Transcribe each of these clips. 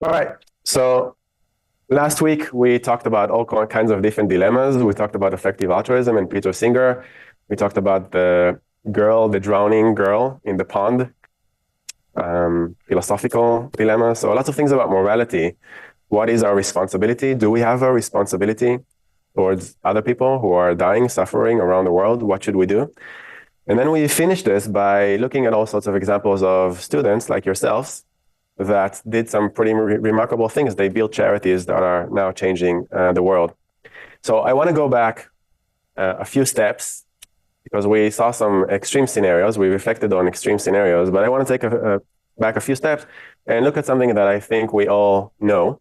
All right. So last week we talked about all kinds of different dilemmas. We talked about effective altruism and Peter Singer. We talked about the drowning girl in the pond, philosophical dilemma. So lots of things about morality. What is our responsibility? Do we have a responsibility towards other people who are dying, suffering around the world? What should we do? And then we finished this by looking at all sorts of examples of students like yourselves that did some pretty remarkable things. They built charities that are now changing the world. So I want to go back a few steps because we saw some extreme scenarios. We reflected on extreme scenarios, but I want to take back a few steps and look at something that I think we all know,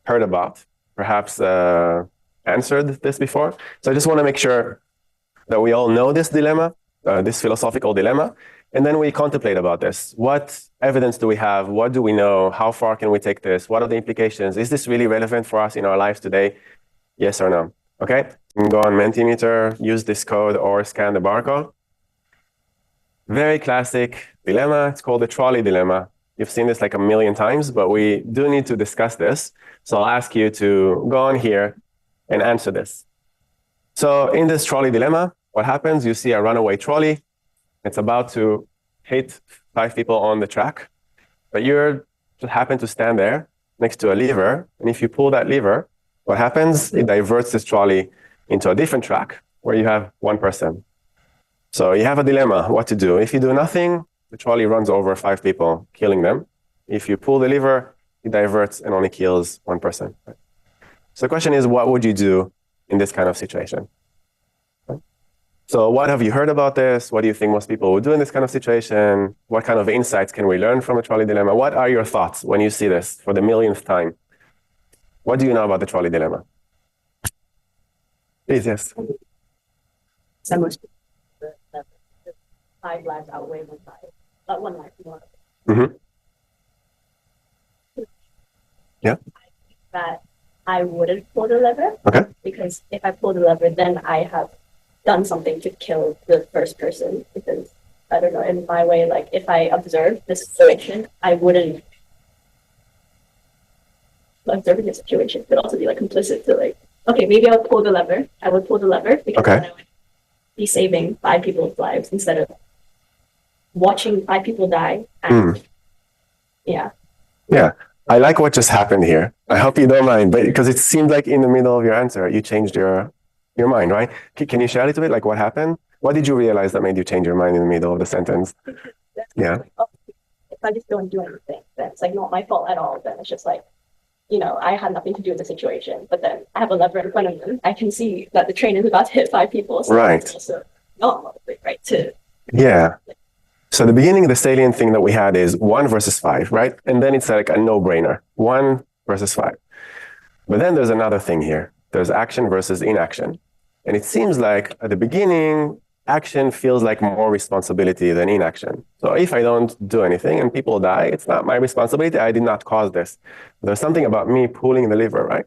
heard about, perhaps answered this before. So I just want to make sure that we all know this dilemma, this philosophical dilemma, and then we contemplate about this. What evidence do we have? What do we know? How far can we take this? What are the implications? Is this really relevant for us in our lives today? Yes or no? Okay, you can go on Mentimeter, use this code or scan the barcode. Very classic dilemma. It's called the trolley dilemma. You've seen this like a million times, but we do need to discuss this. So I'll ask you to go on here and answer this. So in this trolley dilemma, what happens? You see a runaway trolley. It's about to hit 5 people on the track, but you just happen to stand there next to a lever. And if you pull that lever, what happens? It diverts this trolley into a different track where you have one person. So you have a dilemma, what to do. If you do nothing, the trolley runs over 5 people, killing them. If you pull the lever, it diverts and only kills one person. So the question is, what would you do in this kind of situation? So what have you heard about this? What do you think most people would do in this kind of situation? What kind of insights can we learn from the trolley dilemma? What are your thoughts when you see this for the millionth time? What do you know about the trolley dilemma? Please, yes. So most people, the 5 lives outweigh 1 life. But 1 life more. Mm-hmm. Yeah. That I wouldn't pull the lever. Okay. Because if I pull the lever, then I have done something to kill the first person. Because I don't know, in my way, like if I observe the situation, I wouldn't observing the situation could also be like complicit to like, okay, maybe I'll pull the lever. I would pull the lever because then I would be saving 5 people's lives instead of watching 5 people die. And yeah. Yeah. I like what just happened here. I hope you don't mind, but because it seemed like in the middle of your answer, you changed your mind, right? Can you share a little bit, like what happened? What did you realize that made you change your mind in the middle of the sentence? Yeah. Like, oh, if I just don't do anything, then it's like not my fault at all. Then it's just like, you know, I had nothing to do with the situation, but then I have a lever in front of me. I can see that the train is about to hit 5 people. So right. It's also not right to. Yeah. So the beginning, the salient thing that we had is 1 versus 5, right? And then it's like a no-brainer, 1 versus 5. But then there's another thing here. There's action versus inaction. And it seems like at the beginning, action feels like more responsibility than inaction. So if I don't do anything and people die, it's not my responsibility. I did not cause this. There's something about me pulling the lever, right?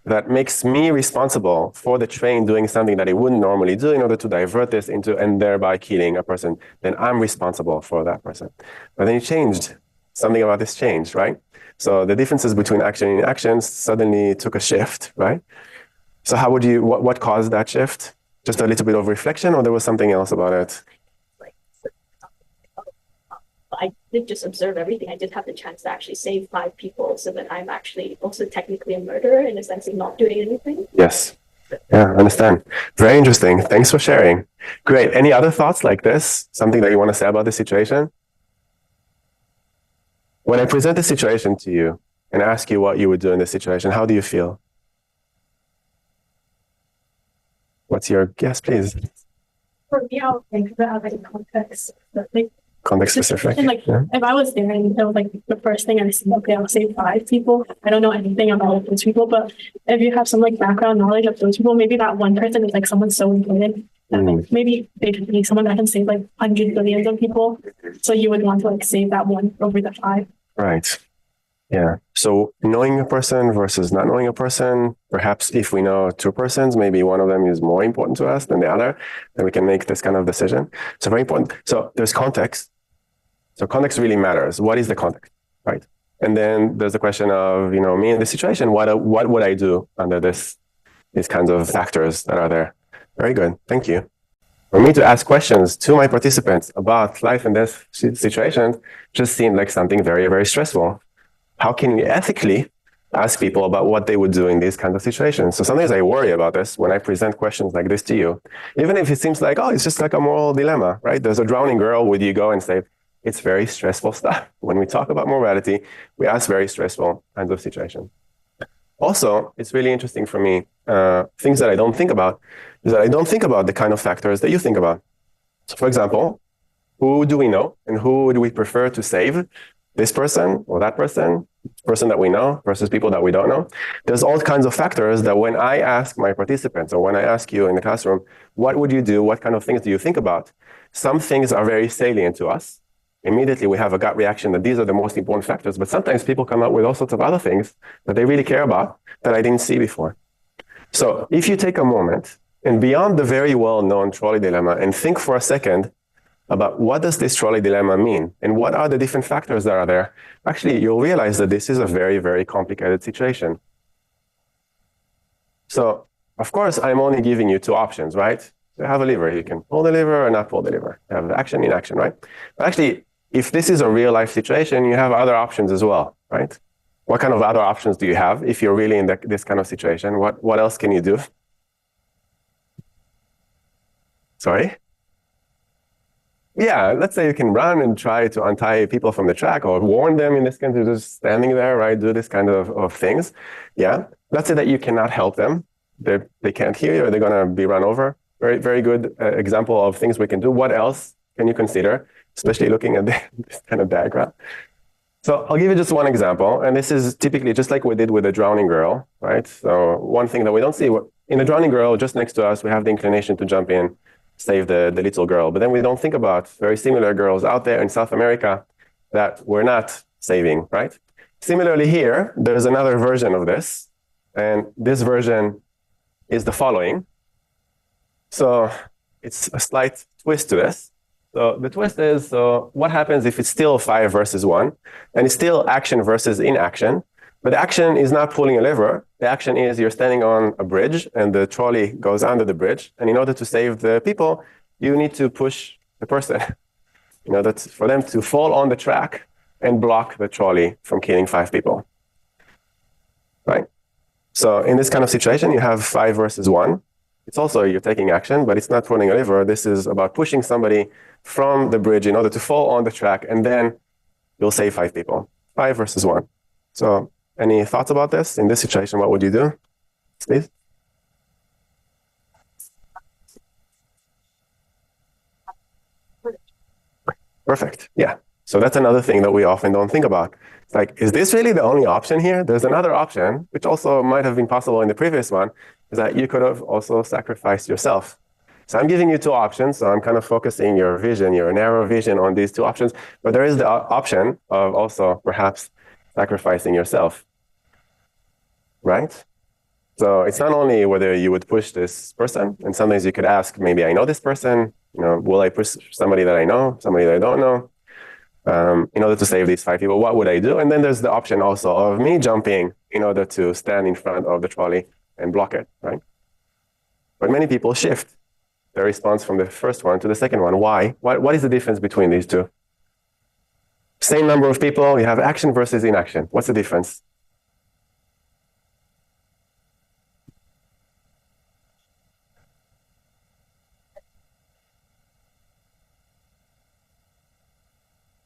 That makes me responsible for the train doing something that it wouldn't normally do in order to divert this into and thereby killing a person. Then I'm responsible for that person. But then it changed. Something about this changed, right? So the differences between action and inaction suddenly took a shift, right? So how would you, what caused that shift? Just a little bit of reflection, or there was something else about it? I did just observe everything. I did have the chance to actually save 5 people, so that I'm actually also technically a murderer in the sense of not doing anything. Yes. Yeah, I understand. Very interesting. Thanks for sharing. Great. Any other thoughts like this? Something that you want to say about the situation? When I present the situation to you and ask you what you would do in this situation, how do you feel? What's your guess, please? For me, I'll think of it as like a context. Like, context specific. And like, if I was there and it was like the first thing I said, okay, I'll save 5 people. I don't know anything about those people, but if you have some like background knowledge of those people, maybe that one person is like someone so important that like, maybe they could be someone that can save like hundreds, billions of people. So you would want to like save that one over the 5. Right. Yeah. So knowing a person versus not knowing a person, perhaps if we know 2 persons, maybe one of them is more important to us than the other, then we can make this kind of decision. So very important. So there's context. So context really matters. What is the context, right? And then there's the question of, me in this situation, what would I do under these kinds of factors that are there? Very good. Thank you. For me to ask questions to my participants about life and death situations just seemed like something very, very stressful. How can we ethically ask people about what they would do in these kinds of situations? So sometimes I worry about this when I present questions like this to you, even if it seems like, oh, it's just like a moral dilemma, right? There's a drowning girl, would you go and save? It's very stressful stuff. When we talk about morality, we ask very stressful kinds of situations. Also, it's really interesting for me, things that I don't think about, is that I don't think about the kind of factors that you think about. So for example, who do we know and who do we prefer to save? This person or that person that we know versus people that we don't know. There's all kinds of factors that when I ask my participants or when I ask you in the classroom, what would you do? What kind of things do you think about? Some things are very salient to us. Immediately we have a gut reaction that these are the most important factors, but sometimes people come up with all sorts of other things that they really care about that I didn't see before. So if you take a moment and beyond the very well-known trolley dilemma and think for a second about what does this trolley dilemma mean and what are the different factors that are there, actually you'll realize that this is a very, very complicated situation. So of course, I'm only giving you two options, right? You have a lever, you can pull the lever or not pull the lever. You have action, inaction, right? But actually, if this is a real life situation, you have other options as well, right? What kind of other options do you have if you're really in this kind of situation? What else can you do? Sorry? Yeah, let's say you can run and try to untie people from the track or warn them in this kind of just standing there, right? Do this kind of things. Yeah. Let's say that you cannot help them. They can't hear you or they're going to be run over. Very, very good example of things we can do. What else can you consider, especially looking at this kind of diagram? So I'll give you just one example. And this is typically just like we did with the drowning girl, right? So one thing that we don't see, in the drowning girl, just next to us, we have the inclination to jump in, save the little girl. But then we don't think about very similar girls out there in South America that we're not saving, right? Similarly here, there's another version of this. And this version is the following. So it's a slight twist to this. So the twist is, so what happens if it's still 5 versus 1, and it's still action versus inaction, but the action is not pulling a lever. The action is you're standing on a bridge and the trolley goes under the bridge. And in order to save the people, you need to push the person in order for them to fall on the track and block the trolley from killing 5 people, right? So in this kind of situation, you have 5 versus 1. It's also you're taking action, but it's not pulling a lever. This is about pushing somebody from the bridge in order to fall on the track, and then you'll save 5 people. 5 versus 1. So any thoughts about this? In this situation, what would you do, Steve? Perfect. Yeah. So that's another thing that we often don't think about. It's like, is this really the only option here? There's another option, which also might have been possible in the previous one, is that you could have also sacrificed yourself. So I'm giving you 2 options. So I'm kind of focusing your vision, your narrow vision on these 2 options. But there is the option of also perhaps sacrificing yourself, right? So it's not only whether you would push this person, and sometimes you could ask, maybe I know this person, will I push somebody that I know, somebody that I don't know, in order to save these 5 people, what would I do? And then there's the option also of me jumping in order to stand in front of the trolley and block it, right? But many people shift their response from the first one to the second one. Why? What is the difference between these 2? Same number of people, you have action versus inaction. What's the difference?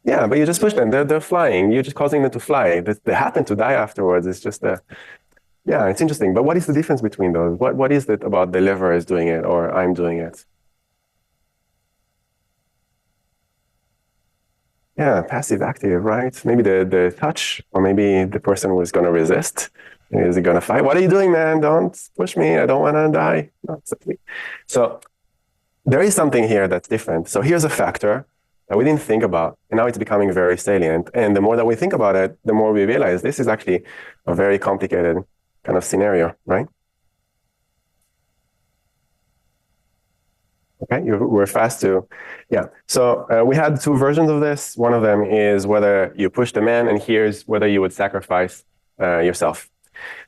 Yeah, but you just push them. They're flying. You're just causing them to fly. They happen to die afterwards. It's just yeah, it's interesting. But what is the difference between those? What is it about the lever is doing it or I'm doing it? Yeah, passive active, right? Maybe the touch, or maybe the person was going to resist. Is he going to fight? What are you doing, man? Don't push me. I don't want to die. Not exactly. So there is something here that's different. So here's a factor that we didn't think about, and now it's becoming very salient. And the more that we think about it, the more we realize this is actually a very complicated kind of scenario, right? Okay, you were fast to, yeah. So we had two versions of this. One of them is whether you push the man, and here's whether you would sacrifice yourself.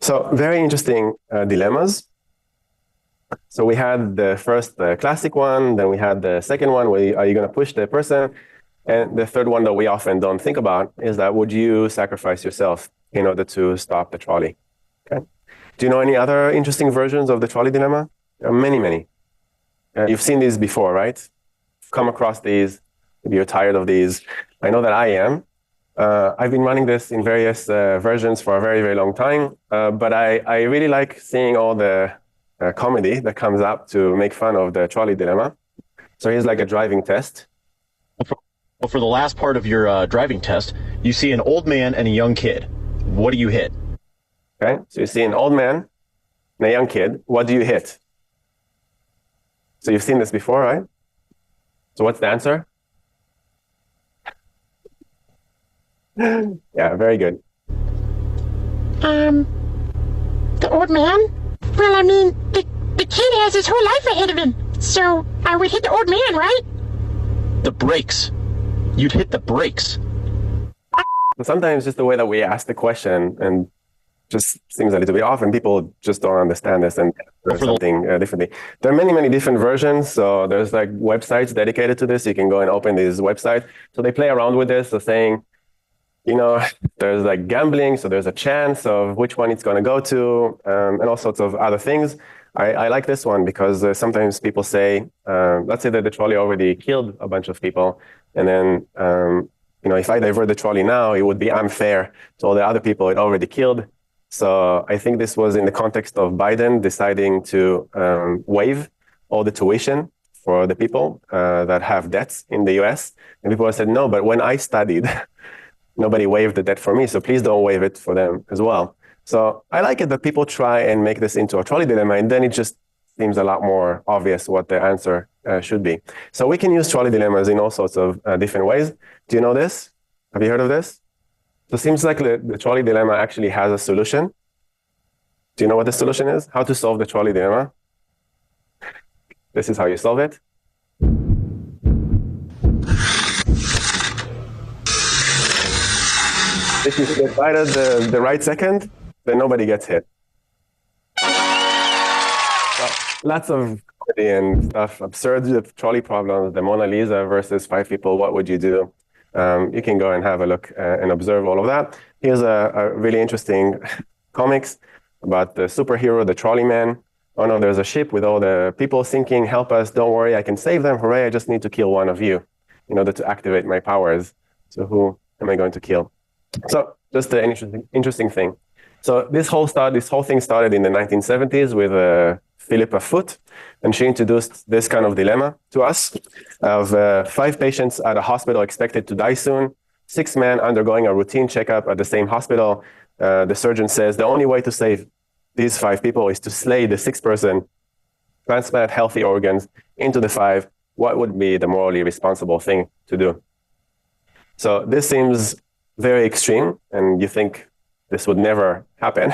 So very interesting dilemmas. So we had the first classic one, then we had the second one, where are you going to push the person? And the third one that we often don't think about is that would you sacrifice yourself in order to stop the trolley? Okay. Do you know any other interesting versions of the trolley dilemma? There are many, many. You've seen these before, right? Come across these. Maybe you're tired of these. I know that I am. I've been running this in various versions for a very, very long time, but I really like seeing all the comedy that comes up to make fun of the trolley dilemma. So here's like a driving test. Well, for the last part of your driving test, you see an old man and a young kid. What do you hit? Okay, so you see an old man and a young kid. What do you hit? So you've seen this before, right? So what's the answer? Yeah, very good. The old man? Well, I mean, the kid has his whole life ahead of him, so I would hit the old man, right? The brakes. You'd hit the brakes. Sometimes just the way that we ask the question and just seems a little bit off, and people just don't understand this and do something differently. There are many, many different versions. So there's like websites dedicated to this. You can go and open these websites. So they play around with this, so saying, you know, there's like gambling, so there's a chance of which one it's going to go to, and all sorts of other things. I like this one because sometimes people say, let's say that the trolley already killed a bunch of people, and then, you know, if I divert the trolley now, it would be unfair to all the other people it already killed. So I think this was in the context of Biden deciding to waive all the tuition for the people that have debts in the US. And people said, no, but when I studied, nobody waived the debt for me, so please don't waive it for them as well. So I like it that people try and make this into a trolley dilemma, and then it just seems a lot more obvious what the answer should be. So we can use trolley dilemmas in all sorts of different ways. Do you know this? Have you heard of this? So it seems like the trolley dilemma actually has a solution. Do you know what the solution is? How to solve the trolley dilemma? This is how you solve it. If you get right at the right second, then nobody gets hit. So, lots of comedy and stuff, absurd trolley problems, the Mona Lisa versus 5 people, what would you do? You can go and have a look and observe all of that. Here's a really interesting comics about the superhero, the trolley man. Oh no, there's a ship with all the people sinking, help us, don't worry, I can save them, hooray, I just need to kill one of you in order to activate my powers. So who am I going to kill? So just an interesting thing. So this whole thing started in the 1970s with Philippa Foot, and she introduced this kind of dilemma to us of 5 patients at a hospital expected to die soon, 6 men undergoing a routine checkup at the same hospital. The surgeon says the only way to save these 5 people is to slay the 6th person, transplant healthy organs into the 5. What would be the morally responsible thing to do? So this seems very extreme, and you think this would never happen.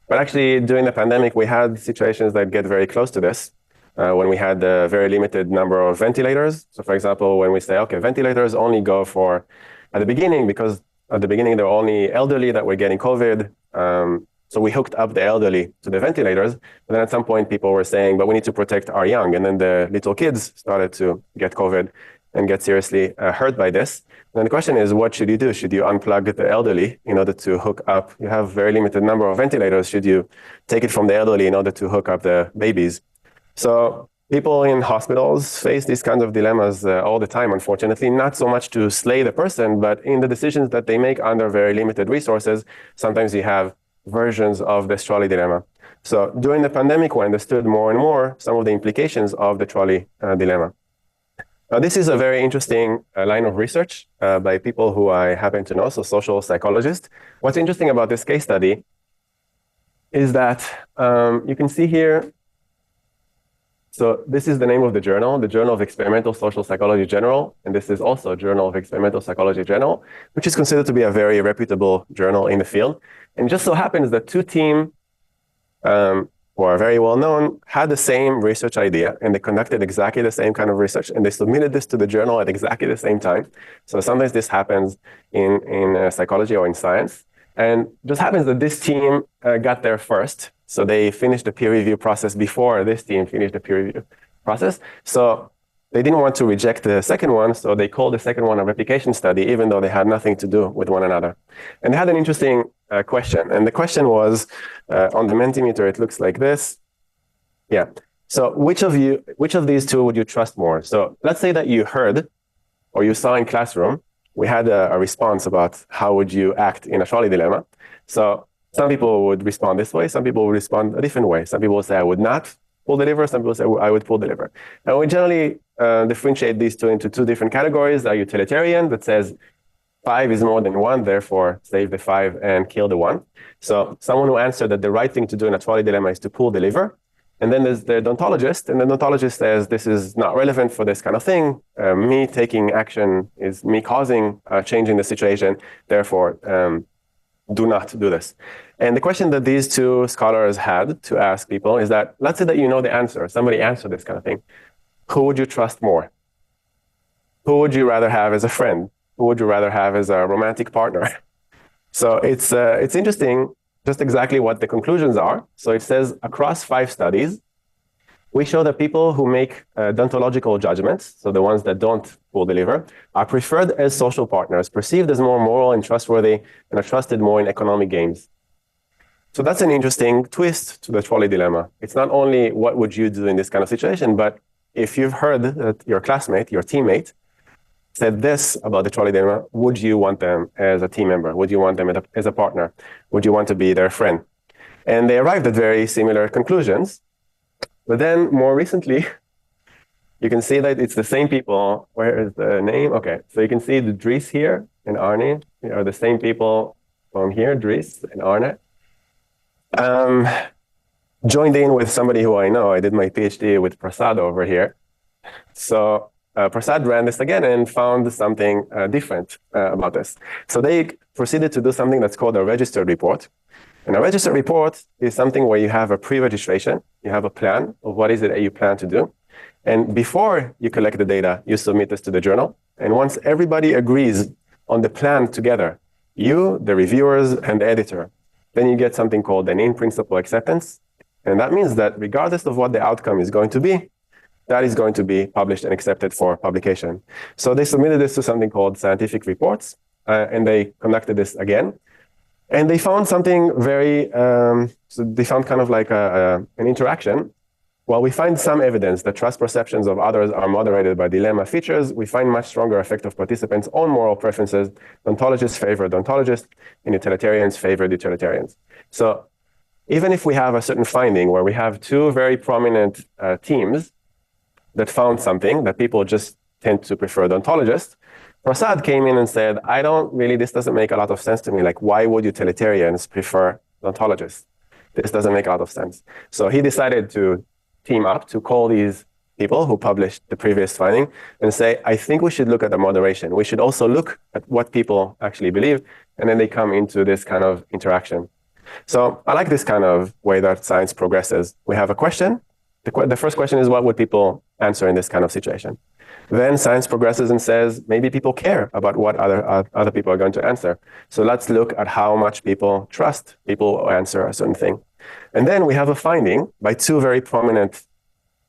But actually, during the pandemic, we had situations that get very close to this, when we had a very limited number of ventilators. So for example, when we say, okay, ventilators only go for, at the beginning, because at the beginning, there were only elderly that were getting COVID. So we hooked up the elderly to the ventilators. But then at some point, people were saying, but we need to protect our young. And then the little kids started to get COVID and get seriously hurt by this. And the question is, what should you do? Should you unplug the elderly in order to hook up? You have very limited number of ventilators. Should you take it from the elderly in order to hook up the babies? So people in hospitals face these kinds of dilemmas all the time, unfortunately, not so much to slay the person, but in the decisions that they make under very limited resources. Sometimes you have versions of this trolley dilemma. So during the pandemic, we understood more and more some of the implications of the trolley dilemma. Now, this is a very interesting line of research by people who I happen to know, so social psychologists. What's interesting about this case study is that you can see here, so this is the name of the Journal of Experimental Social Psychology Journal, and this is also Journal of Experimental Psychology Journal, which is considered to be a very reputable journal in the field. And it just so happens that 2 teams who are very well known, had the same research idea, and they conducted exactly the same kind of research, and they submitted this to the journal at exactly the same time. So sometimes this happens in psychology or in science. And it just happens that this team got there first. So they finished the peer review process before this team finished the peer review process. So they didn't want to reject the second one, so they called the second one a replication study, even though they had nothing to do with one another. And they had an interesting question. And the question was, on the Mentimeter, it looks like this. Yeah. So which of these two would you trust more? So let's say that you heard or you saw in classroom, we had a response about how would you act in a trolley dilemma. So some people would respond this way. Some people would respond a different way. Some people would say, I would not pull the lever. Some people say, I would pull the lever. And we generally differentiate these two into two different categories. A utilitarian that says 5 is more than 1, therefore save the 5 and kill the 1. So someone who answered that the right thing to do in a trolley dilemma is to pull the lever. And then there's the odontologist, and the odontologist says this is not relevant for this kind of thing. Me taking action is me causing change in the situation, therefore do not do this. And the question that these two scholars had to ask people is that, let's say that you know the answer, somebody answered this kind of thing. Who would you trust more? Who would you rather have as a friend? Who would you rather have as a romantic partner? So it's interesting just exactly what the conclusions are. So it says across 5 studies, we show that people who make deontological judgments, so the ones that don't pull the lever, are preferred as social partners, perceived as more moral and trustworthy, and are trusted more in economic games. So that's an interesting twist to the trolley dilemma. It's not only what would you do in this kind of situation, but if you've heard that your classmate, your teammate, said this about the trolley dilemma, would you want them as a team member? Would you want them as a partner? Would you want to be their friend? And they arrived at very similar conclusions. But then more recently, you can see that it's the same people. Where is the name? Okay, so you can see the Dries here and Arne are the same people from here, Dries and Arne. Joined in with somebody who I know. I did my PhD with Prasad over here. So Prasad ran this again and found something different about this. So they proceeded to do something that's called a registered report. And a registered report is something where you have a pre-registration, you have a plan of what is it that you plan to do. And before you collect the data, you submit this to the journal. And once everybody agrees on the plan together, you, the reviewers, and the editor, then you get something called an in-principle acceptance. And that means that regardless of what the outcome is going to be, that is going to be published and accepted for publication. So they submitted this to something called scientific reports, and they conducted this again. And they found something very, so they found kind of like an interaction. While we find some evidence that trust perceptions of others are moderated by dilemma features, we find much stronger effect of participants' own moral preferences. Deontologists favor deontologists, and utilitarians favor utilitarians. So even if we have a certain finding where we have 2 very prominent teams that found something that people just tend to prefer deontologists, Prasad came in and said, this doesn't make a lot of sense to me. Like, why would utilitarians prefer deontologists? This doesn't make a lot of sense. So he decided to team up to call these people who published the previous finding and say, I think we should look at the moderation. We should also look at what people actually believe. And then they come into this kind of interaction. So I like this kind of way that science progresses. We have a question. The first question is, what would people answer in this kind of situation? Then science progresses and says, maybe people care about what other people are going to answer. So let's look at how much people trust people who answer a certain thing. And then we have a finding by 2 very prominent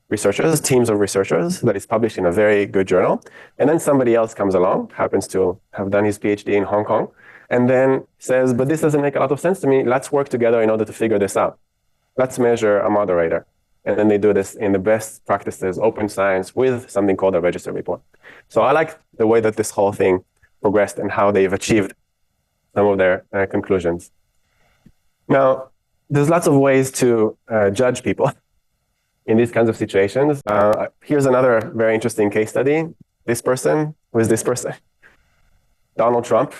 researchers, teams of researchers, that is published in a very good journal. And then somebody else comes along, happens to have done his PhD in Hong Kong, and then says, but this doesn't make a lot of sense to me. Let's work together in order to figure this out. Let's measure a moderator. And then they do this in the best practices, open science, with something called a register report. So I like the way that this whole thing progressed and how they've achieved some of their conclusions. Now, there's lots of ways to judge people in these kinds of situations. Here's another very interesting case study. This person, who is this person? Donald Trump.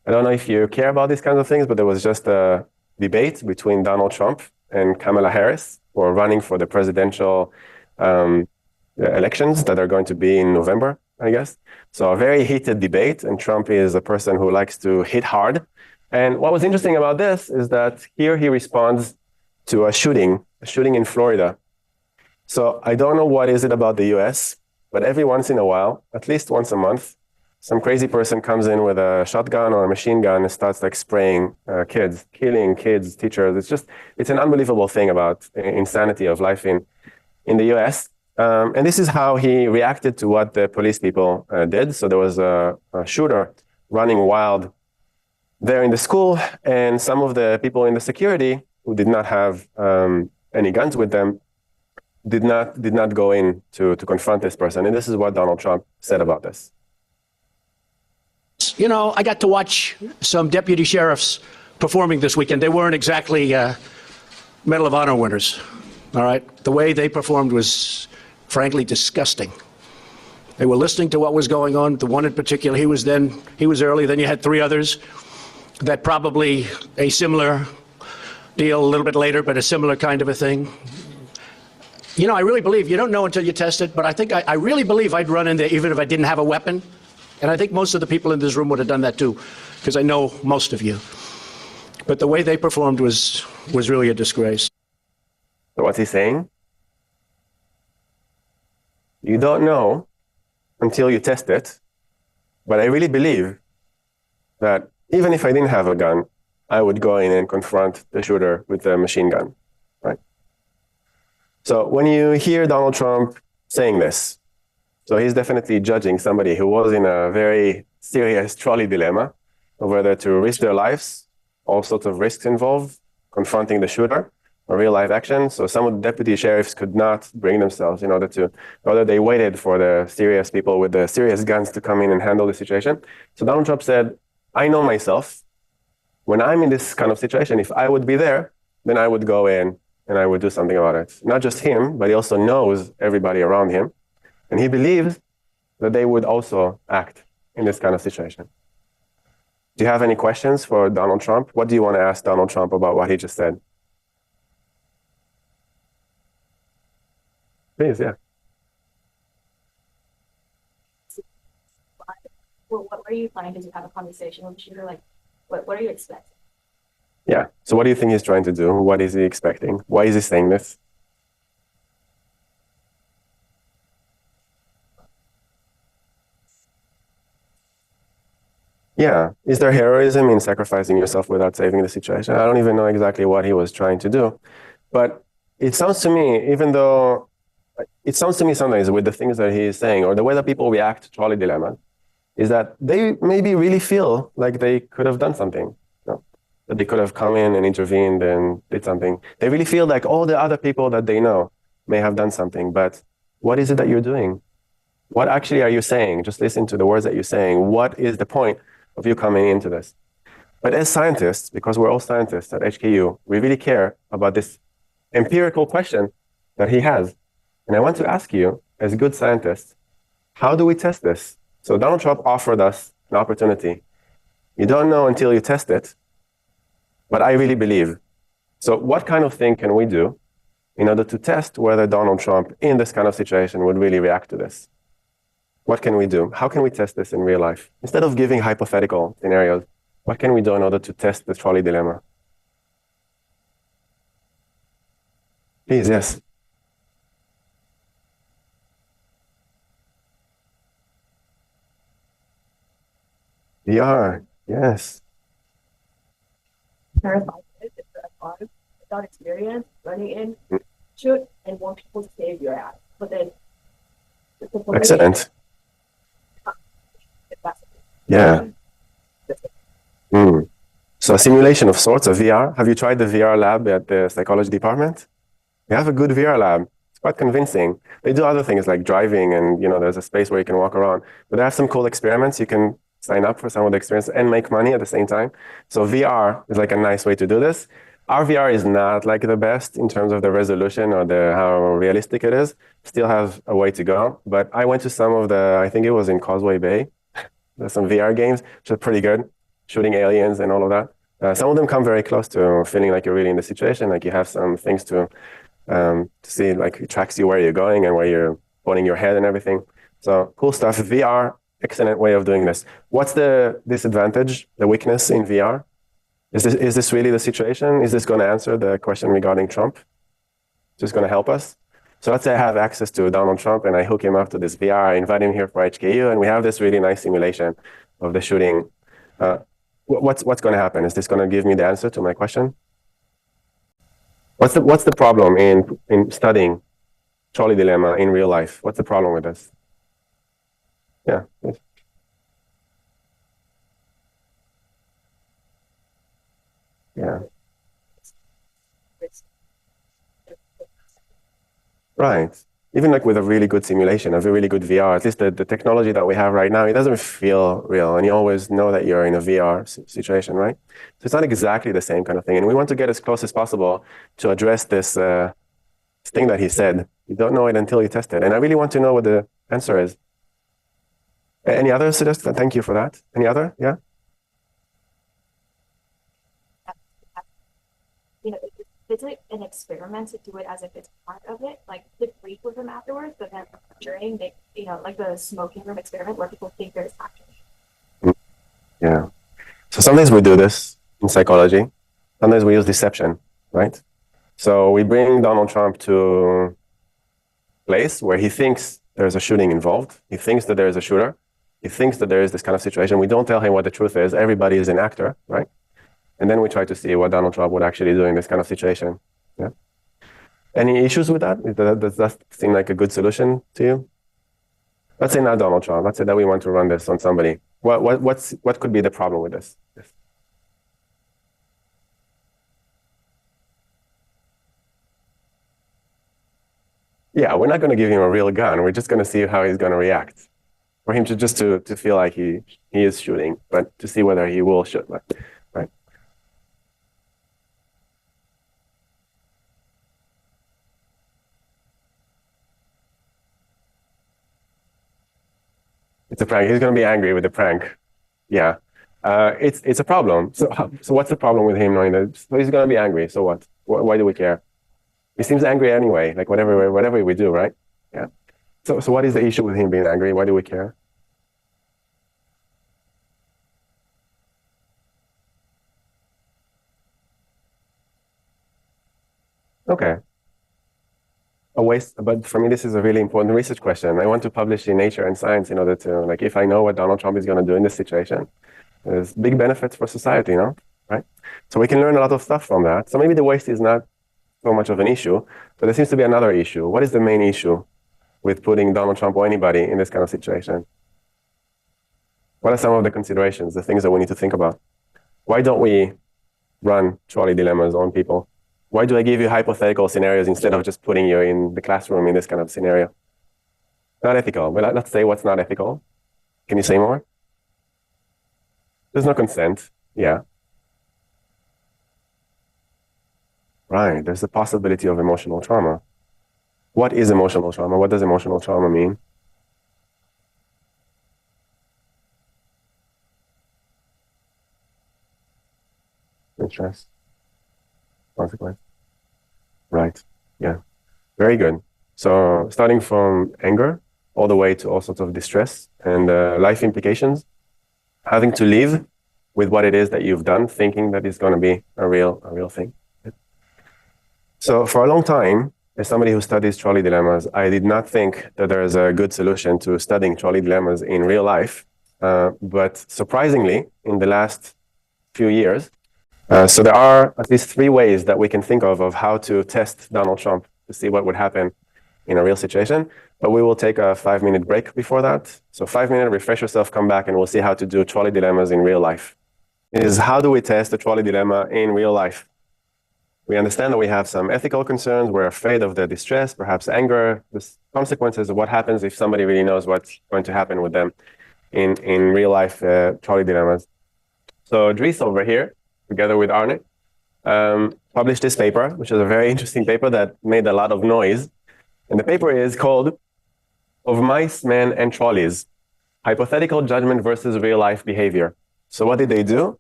I don't know if you care about these kinds of things, but there was just a debate between Donald Trump and Kamala Harris, who are running for the presidential elections that are going to be in November, I guess. So a very heated debate, and Trump is a person who likes to hit hard. And what was interesting about this is that here he responds to a shooting in Florida. So I don't know what is it about the US, but every once in a while, at least once a month, some crazy person comes in with a shotgun or a machine gun and starts like spraying kids, killing kids, teachers. It's an unbelievable thing about insanity of life in the US. And this is how he reacted to what the police people did. So there was a shooter running wild there in the school, and some of the people in the security who did not have any guns with them did not go in to confront this person. And this is what Donald Trump said about this. You know, I got to watch some deputy sheriffs performing this weekend. They weren't exactly Medal of Honor winners, all right? The way they performed was frankly disgusting. They were listening to what was going on. The one in particular, he was early, then you had three others that probably a similar deal a little bit later, but a similar kind of a thing. You know, I really believe, you don't know until you test it, but I really believe I'd run in there even if I didn't have a weapon. And I think most of the people in this room would have done that too, because I know most of you. But the way they performed was really a disgrace. So what's he saying? You don't know until you test it, but I really believe that even if I didn't have a gun, I would go in and confront the shooter with the machine gun, right? So when you hear Donald Trump saying this, so he's definitely judging somebody who was in a very serious trolley dilemma of whether to risk their lives, all sorts of risks involved, confronting the shooter, or real life action. So some of the deputy sheriffs could not bring themselves in order to, rather they waited for the serious people with the serious guns to come in and handle the situation. So Donald Trump said, I know myself. When I'm in this kind of situation, if I would be there, then I would go in and I would do something about it. Not just him, but he also knows everybody around him. And he believes that they would also act in this kind of situation. Do you have any questions for Donald Trump? What do you want to ask Donald Trump about what he just said? Please, yeah. Well, what are you planning to have a conversation with the shooter? Like, what are you expecting? Yeah. So what do you think he's trying to do? What is he expecting? Why is he saying this? Yeah. Is there heroism in sacrificing yourself without saving the situation? I don't even know exactly what he was trying to do. But it sounds to me, even though it sounds to me sometimes with the things that he is saying or the way that people react to trolley dilemma, is that they maybe really feel like they could have done something, you know, that they could have come in and intervened and did something. They really feel like all the other people that they know may have done something, but what is it that you're doing? What actually are you saying? Just listen to the words that you're saying. What is the point of you coming into this? But as scientists, because we're all scientists at HKU, we really care about this empirical question that he has. And I want to ask you, as good scientists, how do we test this? So Donald Trump offered us an opportunity. You don't know until you test it, but I really believe. So what kind of thing can we do in order to test whether Donald Trump in this kind of situation would really react to this? What can we do? How can we test this in real life? Instead of giving hypothetical scenarios, what can we do in order to test the trolley dilemma? Please, yes. VR, yes. Terrified if you're a car without experience, running in, shoot, and want people to save your ass. But then, Excellent. Yeah. So a simulation of sorts, a VR. Have you tried the VR lab at the psychology department? They have a good VR lab. It's quite convincing. They do other things like driving and, you know, there's a space where you can walk around. But they have some cool experiments. You can sign up for some of the experience and make money at the same time. So VR is like a nice way to do this. Our VR is not like the best in terms of the resolution or how realistic it is. Still have a way to go. But I went to some of the, I think it was in Causeway Bay. There's some VR games, which are pretty good, shooting aliens and all of that. Some of them come very close to feeling like you're really in the situation, like you have some things to see, like it tracks you where you're going and where you're pointing your head and everything. So cool stuff. VR, excellent way of doing this. What's the disadvantage, the weakness in VR? Is this really the situation? Is this going to answer the question regarding Trump? Is this going to help us? So let's say I have access to Donald Trump and I hook him up to this VR, I invite him here for HKU, and we have this really nice simulation of the shooting. What's going to happen? Is this going to give me the answer to my question? What's the problem in studying trolley dilemma in real life? What's the problem with this? Yeah. Yeah. Right. Even like with a really good simulation, a really good VR, at least the technology that we have right now, it doesn't feel real. And you always know that you're in a VR situation, right? So it's not exactly the same kind of thing. And we want to get as close as possible to address this thing that he said. You don't know it until you test it. And I really want to know what the answer is. Any other suggestions? Thank you for that. Any other? Yeah? You know, it's like an experiment to do it as if it's part of it, like debrief with them afterwards, but then during they, you know, like the smoking room experiment where people think there's actually. Yeah. So sometimes we do this in psychology. Sometimes we use deception, right? So we bring Donald Trump to a place where he thinks there's a shooting involved. He thinks that there is a shooter. He thinks that there is this kind of situation. We don't tell him what the truth is. Everybody is an actor, right? And then we try to see what Donald Trump would actually do in this kind of situation. Yeah. Any issues with that? Does that seem like a good solution to you? Let's say not Donald Trump. Let's say that we want to run this on somebody. What could be the problem with this? Yes. Yeah, we're not going to give him a real gun. We're just going to see how he's going to react. For him to feel like he is shooting, but to see whether he will shoot. Right? It's a prank. He's going to be angry with the prank. Yeah. It's a problem. So what's the problem with him knowing that? So he's going to be angry. So what? Why do we care? He seems angry anyway, like whatever we do, right? Yeah. So what is the issue with him being angry? Why do we care? Okay. A waste, but for me, this is a really important research question. I want to publish in Nature and Science in order to, like, if I know what Donald Trump is going to do in this situation, there's big benefits for society, you know, right? So we can learn a lot of stuff from that. So maybe the waste is not so much of an issue, but there seems to be another issue. What is the main issue with putting Donald Trump or anybody in this kind of situation? What are some of the considerations, the things that we need to think about? Why don't we run trolley dilemmas on people? Why do I give you hypothetical scenarios instead of just putting you in the classroom in this kind of scenario? Not ethical. But let's say what's not ethical. Can you say more? There's no consent. Yeah. Right. There's the possibility of emotional trauma. What is emotional trauma? What does emotional trauma mean? Interest. Consequence. Right. Yeah. Very good. So starting from anger all the way to all sorts of distress and life implications, having to live with what it is that you've done, thinking that it's going to be a real thing. So for a long time, as somebody who studies trolley dilemmas, I did not think that there is a good solution to studying trolley dilemmas in real life. But surprisingly, in the last few years, so there are at least 3 ways that we can think of how to test Donald Trump to see what would happen in a real situation. But we will take a 5-minute break before that. So 5-minute, refresh yourself, come back, and we'll see how to do trolley dilemmas in real life. Is how do we test the trolley dilemma in real life? We understand that we have some ethical concerns. We're afraid of the distress, perhaps anger, the consequences of what happens if somebody really knows what's going to happen with them in real life trolley dilemmas. So Dries over here, together with Arne, published this paper, which is a very interesting paper that made a lot of noise. And the paper is called Of Mice, Men, and Trolleys, Hypothetical Judgment versus Real Life Behavior. So what did they do?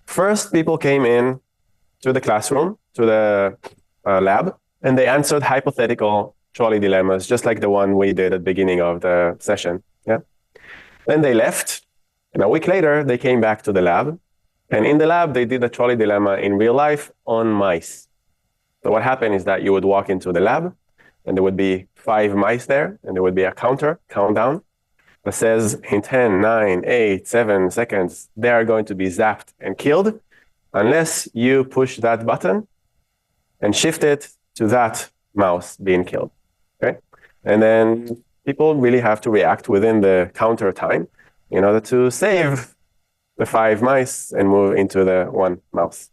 First, people came in to the classroom, to the lab, and they answered hypothetical trolley dilemmas, just like the one we did at the beginning of the session. Yeah. Then they left, and a week later, they came back to the lab, And in the lab, they did the trolley dilemma in real life on mice. So what happened is that you would walk into the lab, and there would be 5 mice there, and there would be a countdown, that says in 10, 9, 8, 7 seconds, they are going to be zapped and killed unless you push that button and shift it to that mouse being killed. Okay? And then people really have to react within the counter time in order to save the 5 mice and move into the 1 mouse.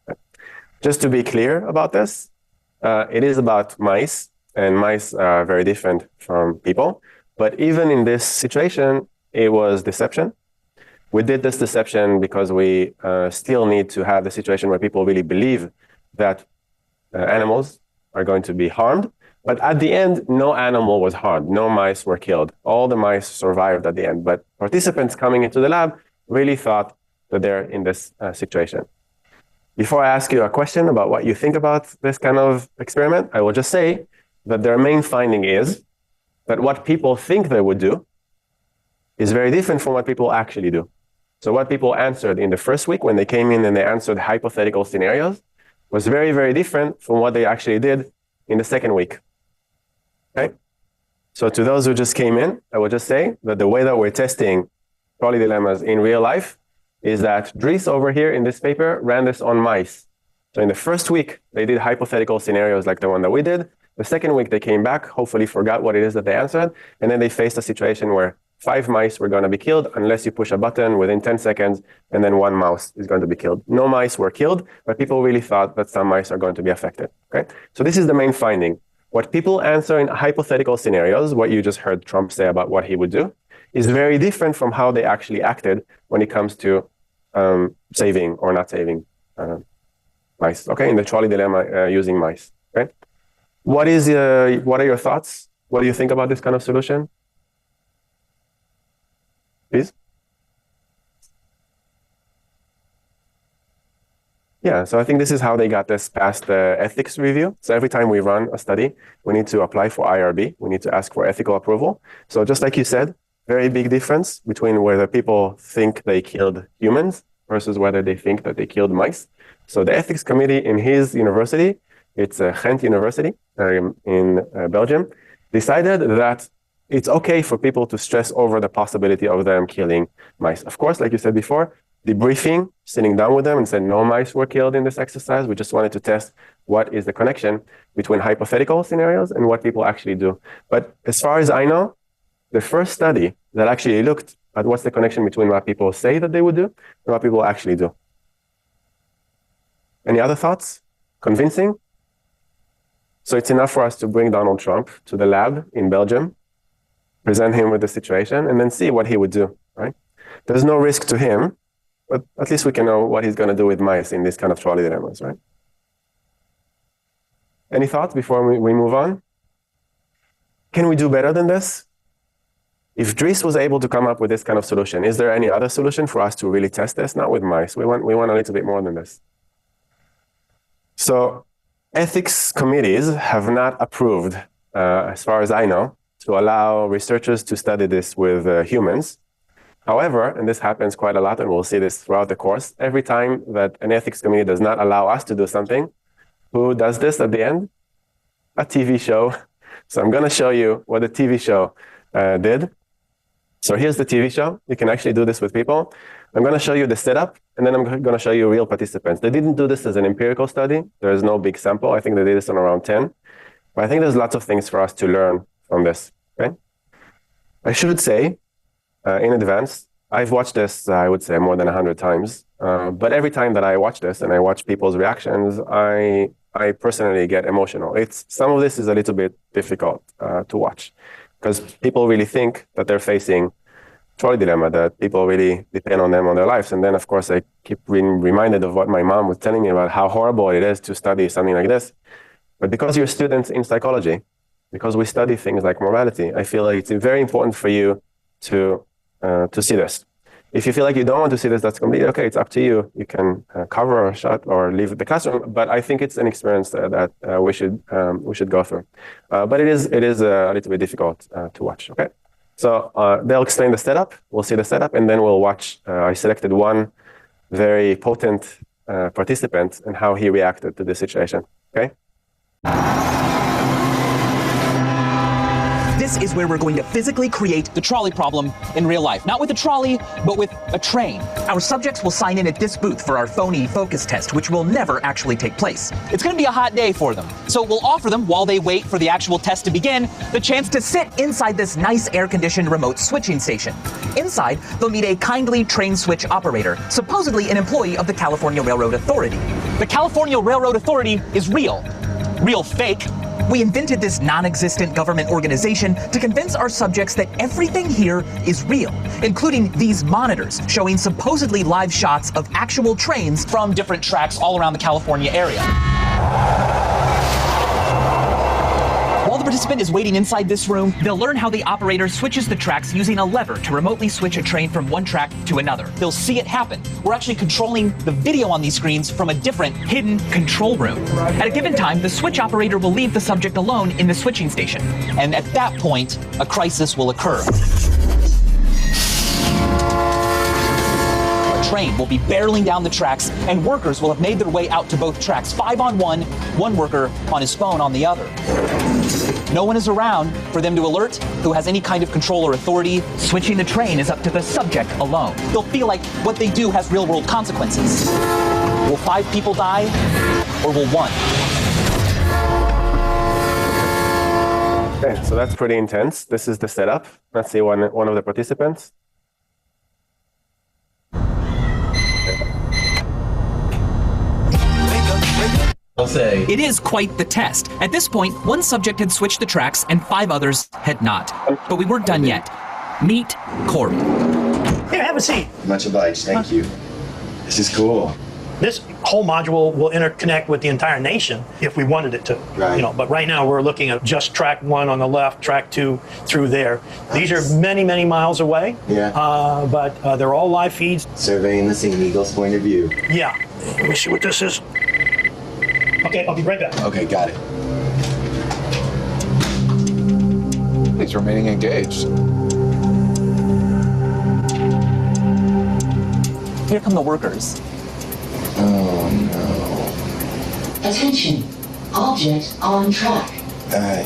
Okay? Just to be clear about this, it is about mice, and mice are very different from people. But even in this situation, it was deception. We did this deception because we still need to have the situation where people really believe that animals are going to be harmed. But at the end, no animal was harmed. No mice were killed. All the mice survived at the end. But participants coming into the lab really thought that they're in this situation. Before I ask you a question about what you think about this kind of experiment, I will just say that their main finding is that what people think they would do is very different from what people actually do. So what people answered in the first week when they came in and they answered hypothetical scenarios was very, very different from what they actually did in the second week. Okay? So to those who just came in, I will just say that the way that we're testing trolley dilemmas in real life is that Dries over here in this paper ran this on mice. So in the first week, they did hypothetical scenarios like the one that we did. The second week, they came back, hopefully forgot what it is that they answered, and then they faced a situation where 5 mice were going to be killed unless you push a button within 10 seconds, and then 1 mouse is going to be killed. No mice were killed, but people really thought that some mice are going to be affected. Okay? So this is the main finding. What people answer in hypothetical scenarios, what you just heard Trump say about what he would do, is very different from how they actually acted when it comes to saving or not saving mice. Okay, in the trolley dilemma using mice. Okay. What are your thoughts? What do you think about this kind of solution? Please? Yeah, so I think this is how they got this past the ethics review. So every time we run a study, we need to apply for IRB. We need to ask for ethical approval. So just like you said, very big difference between whether people think they killed humans versus whether they think that they killed mice. So the ethics committee in his university, it's Ghent University in Belgium, decided that it's okay for people to stress over the possibility of them killing mice. Of course, like you said before, debriefing, sitting down with them and said no mice were killed in this exercise. We just wanted to test what is the connection between hypothetical scenarios and what people actually do. But as far as I know, the first study that actually looked at what's the connection between what people say that they would do and what people actually do. Any other thoughts? Convincing? So it's enough for us to bring Donald Trump to the lab in Belgium, present him with the situation, and then see what he would do, right? There's no risk to him, but at least we can know what he's going to do with mice in this kind of trolley dilemmas, right? Any thoughts before we move on? Can we do better than this? If Dries was able to come up with this kind of solution, is there any other solution for us to really test this? Not with mice. We want a little bit more than this. So ethics committees have not approved, as far as I know, to allow researchers to study this with humans. However, and this happens quite a lot, and we'll see this throughout the course, every time that an ethics committee does not allow us to do something, who does this at the end? A TV show. So I'm going to show you what the TV show did. So here's the TV show. You can actually do this with people. I'm going to show you the setup, and then I'm going to show you real participants. They didn't do this as an empirical study. There is no big sample. I think they did this on around 10. But I think there's lots of things for us to learn from this. Okay? I should say, in advance, I've watched this, I would say, more than 100 times. But every time that I watch this and I watch people's reactions, I personally get emotional. Some of this is a little bit difficult to watch because people really think that they're facing trolley dilemma, that people really depend on them on their lives. And then, of course, I keep being reminded of what my mom was telling me about how horrible it is to study something like this. But because you're students in psychology, because we study things like morality, I feel like it's very important for you to see this. If you feel like you don't want to see this, that's completely okay. It's up to you. You can cover or shut or leave the classroom. But I think it's an experience that we should go through. But it is a little bit difficult to watch. Okay, so they'll explain the setup. We'll see the setup, and then we'll watch. I selected one very potent participant and how he reacted to the situation. Okay? This is where we're going to physically create the trolley problem in real life. Not with a trolley, but with a train. Our subjects will sign in at this booth for our phony focus test, which will never actually take place. It's going to be a hot day for them. So we'll offer them, while they wait for the actual test to begin, the chance to sit inside this nice air-conditioned remote switching station. Inside, they'll meet a kindly train switch operator, supposedly an employee of the California Railroad Authority. The California Railroad Authority is real. Real fake. We invented this non-existent government organization to convince our subjects that everything here is real, including these monitors showing supposedly live shots of actual trains from different tracks all around the California area. While the participant is waiting inside this room, they'll learn how the operator switches the tracks using a lever to remotely switch a train from one track to another. They'll see it happen. We're actually controlling the video on these screens from a different hidden control room. At a given time, the switch operator will leave the subject alone in the switching station. And at that point, a crisis will occur. Train will be barreling down the tracks, and workers will have made their way out to both tracks, 5 on one worker on his phone on the other. No one is around for them to alert who has any kind of control or authority. Switching the train is up to the subject alone. They'll feel like what they do has real-world consequences. Will 5 people die, or will 1? Okay, so that's pretty intense. This is the setup. Let's see one of the participants. I'll say. It is quite the test. At this point, one subject had switched the tracks and 5 others had not. But we weren't done yet. Meet Corey. Here, have a seat. Much obliged, thank you. This is cool. This whole module will interconnect with the entire nation if we wanted it to. Right. You know, but right now we're looking at just track 1 on the left, track 2 through there. These are many, many miles away. Yeah. But they're all live feeds. Surveying the scene, Eagle's point of view. Yeah. Let me see what this is. Okay, I'll be right back. Okay, got it. He's remaining engaged. Here come the workers. Oh no. Attention, object on track.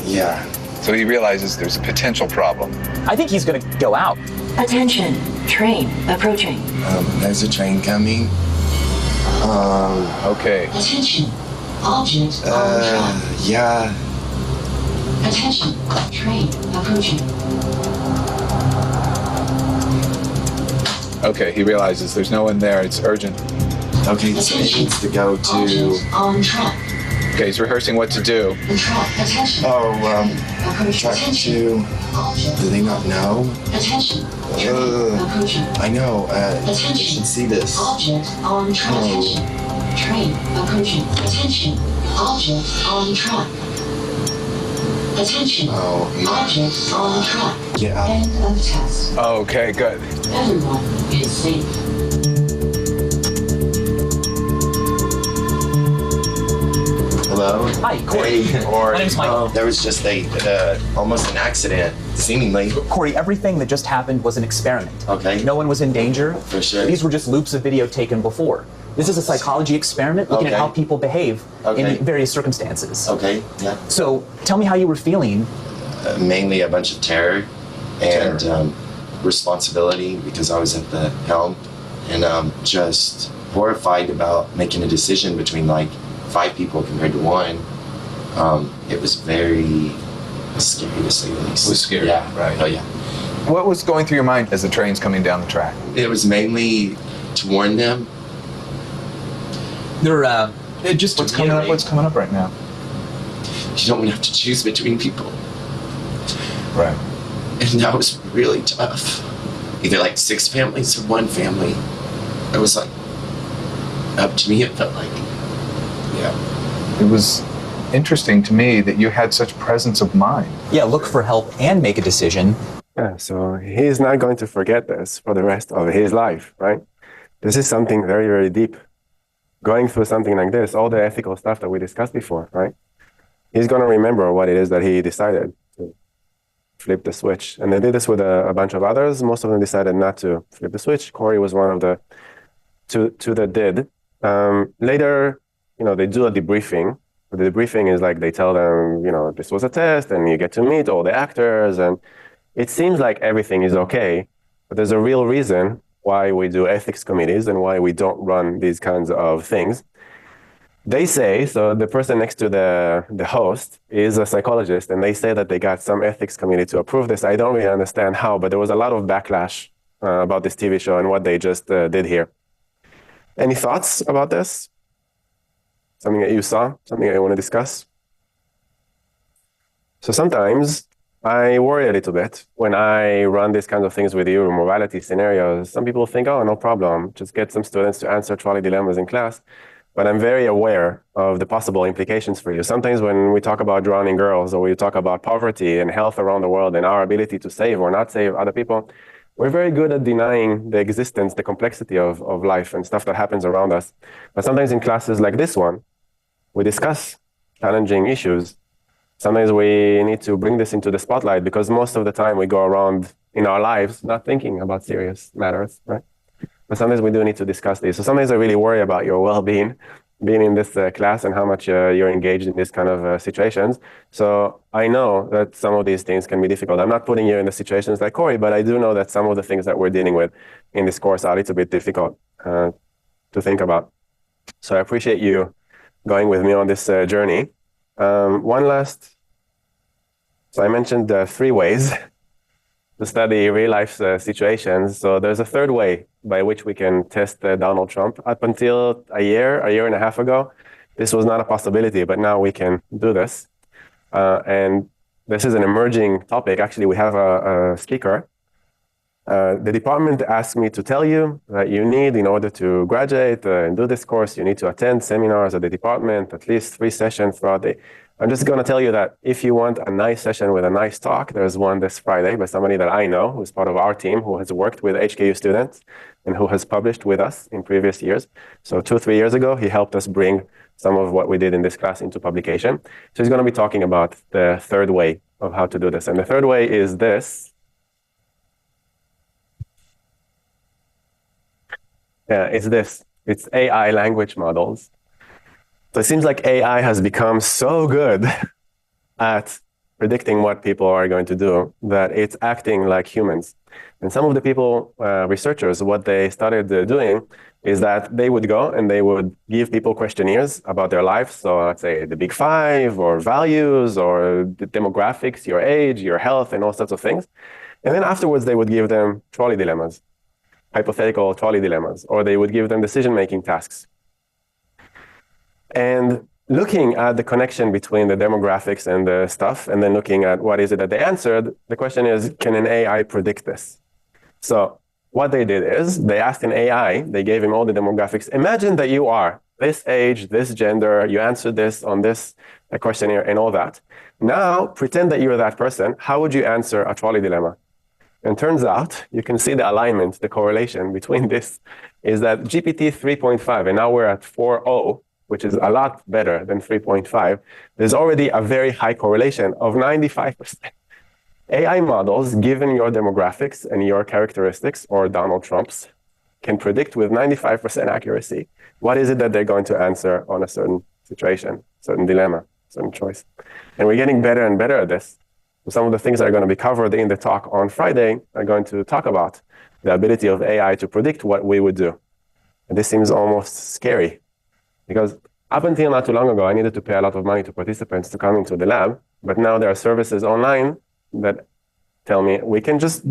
Yeah. So he realizes there's a potential problem. I think he's gonna go out. Attention, train approaching. There's a train coming. Okay. Attention, object on track. Yeah. Attention, train approaching. Okay, he realizes there's no one there. It's urgent. Okay, so it needs to go to... Object on track. Okay, he's rehearsing what to do. Track, attention. Track 2. Do they not know? Attention, train approaching. I know, you Attention. should see this. Object on track. Attention, train approaching. Attention, object on track. Attention, object on track. Get out. End of test. Okay, good. Everyone is safe. Hello? Hi, Corey. Hey. My name's Michael. There was just almost an accident, seemingly. Corey, everything that just happened was an experiment. Okay. No one was in danger. For sure. These were just loops of video taken before. This is a psychology experiment looking at how people behave in various circumstances. Okay, yeah. So tell me how you were feeling. Mainly a bunch of terror and responsibility because I was at the helm and just horrified about making a decision between like 5 people compared to 1. It was very scary to say the least. It was scary, yeah. right. Oh yeah. What was going through your mind as the train's coming down the track? It was mainly to warn them. They're just What's coming up right now? You don't want to have to choose between people. Right. And that was really tough. Either like 6 families or 1 family. It was like up to me, it felt like. Yeah. It was interesting to me that you had such presence of mind. Yeah, look for help and make a decision. Yeah, so he's not going to forget this for the rest of his life, right? This is something very, very deep. Going through something like this, all the ethical stuff that we discussed before, right? He's going to remember what it is that he decided to flip the switch. And they did this with a bunch of others. Most of them decided not to flip the switch. Corey was one of the to the did. Later, they do a debriefing. The debriefing is like they tell them, this was a test, and you get to meet all the actors, and it seems like everything is okay. But there's a real reason why we do ethics committees and why we don't run these kinds of things. They say, so the person next to the host is a psychologist, and they say that they got some ethics committee to approve this. I don't really understand how, but there was a lot of backlash about this TV show and what they just did here. Any thoughts about this? Something that you saw? Something that you want to discuss? So sometimes I worry a little bit when I run these kinds of things with you, morality scenarios. Some people think, oh, no problem, just get some students to answer trolley dilemmas in class. But I'm very aware of the possible implications for you. Sometimes when we talk about drowning girls, or we talk about poverty and health around the world and our ability to save or not save other people, we're very good at denying the existence, the complexity of life and stuff that happens around us. But sometimes in classes like this one, we discuss challenging issues. Sometimes we need to bring this into the spotlight because most of the time we go around in our lives not thinking about serious matters, right? But sometimes we do need to discuss these. So sometimes I really worry about your well-being, being in this class and how much you're engaged in these kind of situations. So I know that some of these things can be difficult. I'm not putting you in the situations like Corey, but I do know that some of the things that we're dealing with in this course are a little bit difficult to think about. So I appreciate you going with me on this journey. One last, so I mentioned 3 ways to study real-life situations. So there's a third way by which we can test Donald Trump. Up until a year and a half ago, this was not a possibility, but now we can do this. And this is an emerging topic. Actually, we have a speaker. The department asked me to tell you that you need, in order to graduate and do this course, you need to attend seminars at the department, at least 3 sessions throughout the. I'm just going to tell you that if you want a nice session with a nice talk, there's one this Friday by somebody that I know, who's part of our team, who has worked with HKU students and who has published with us in previous years. So 2 or 3 years ago, he helped us bring some of what we did in this class into publication. So he's going to be talking about the third way of how to do this. And the third way is this. It's this. It's AI language models. So it seems like AI has become so good at predicting what people are going to do that it's acting like humans. And some of the people, researchers, what they started doing is that they would go and they would give people questionnaires about their life. So let's say the big 5 or values or the demographics, your age, your health, and all sorts of things. And then afterwards, they would give them trolley dilemmas, hypothetical trolley dilemmas, or they would give them decision-making tasks. And looking at the connection between the demographics and the stuff, and then looking at what is it that they answered, the question is, can an AI predict this? So what they did is they asked an AI, they gave him all the demographics. Imagine that you are this age, this gender, you answered this on this questionnaire and all that. Now, pretend that you're that person. How would you answer a trolley dilemma? And turns out, you can see the alignment, the correlation between this is that GPT 3.5, and now we're at 4.0, which is a lot better than 3.5, there's already a very high correlation of 95%. AI models, given your demographics and your characteristics, or Donald Trump's, can predict with 95% accuracy what is it that they're going to answer on a certain situation, certain dilemma, certain choice. And we're getting better and better at this. Some of the things that are going to be covered in the talk on Friday are going to talk about the ability of AI to predict what we would do. And this seems almost scary because up until not too long ago, I needed to pay a lot of money to participants to come into the lab. But now there are services online that tell me we can just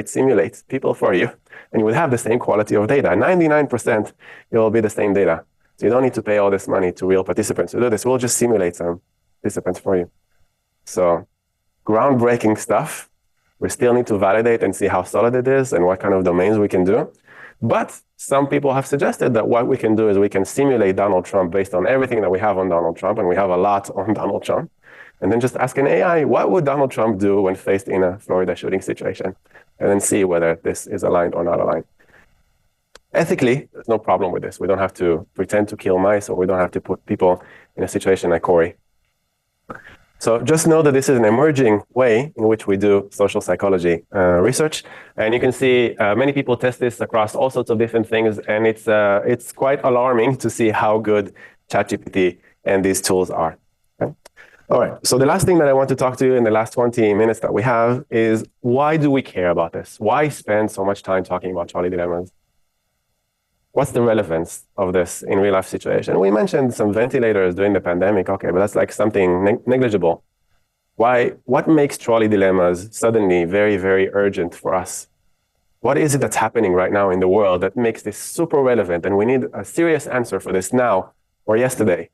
simulate people for you, and you will have the same quality of data. 99%, it will be the same data. So you don't need to pay all this money to real participants to do this. We'll just simulate some participants for you. So groundbreaking stuff. We still need to validate and see how solid it is and what kind of domains we can do. But some people have suggested that what we can do is we can simulate Donald Trump based on everything that we have on Donald Trump, and we have a lot on Donald Trump. And then just ask an AI, what would Donald Trump do when faced in a Florida shooting situation? And then see whether this is aligned or not aligned. Ethically, there's no problem with this. We don't have to pretend to kill mice, or we don't have to put people in a situation like Corey. So just know that this is an emerging way in which we do social psychology research. And you can see many people test this across all sorts of different things. And it's quite alarming to see how good ChatGPT and these tools are. Okay? All right, so the last thing that I want to talk to you in the last 20 minutes that we have is, why do we care about this? Why spend so much time talking about trolley dilemmas? What's the relevance of this in real life situation? We mentioned some ventilators during the pandemic. Okay, but that's like something negligible. Why? What makes trolley dilemmas suddenly very, very urgent for us? What is it that's happening right now in the world that makes this super relevant? And we need a serious answer for this now or yesterday.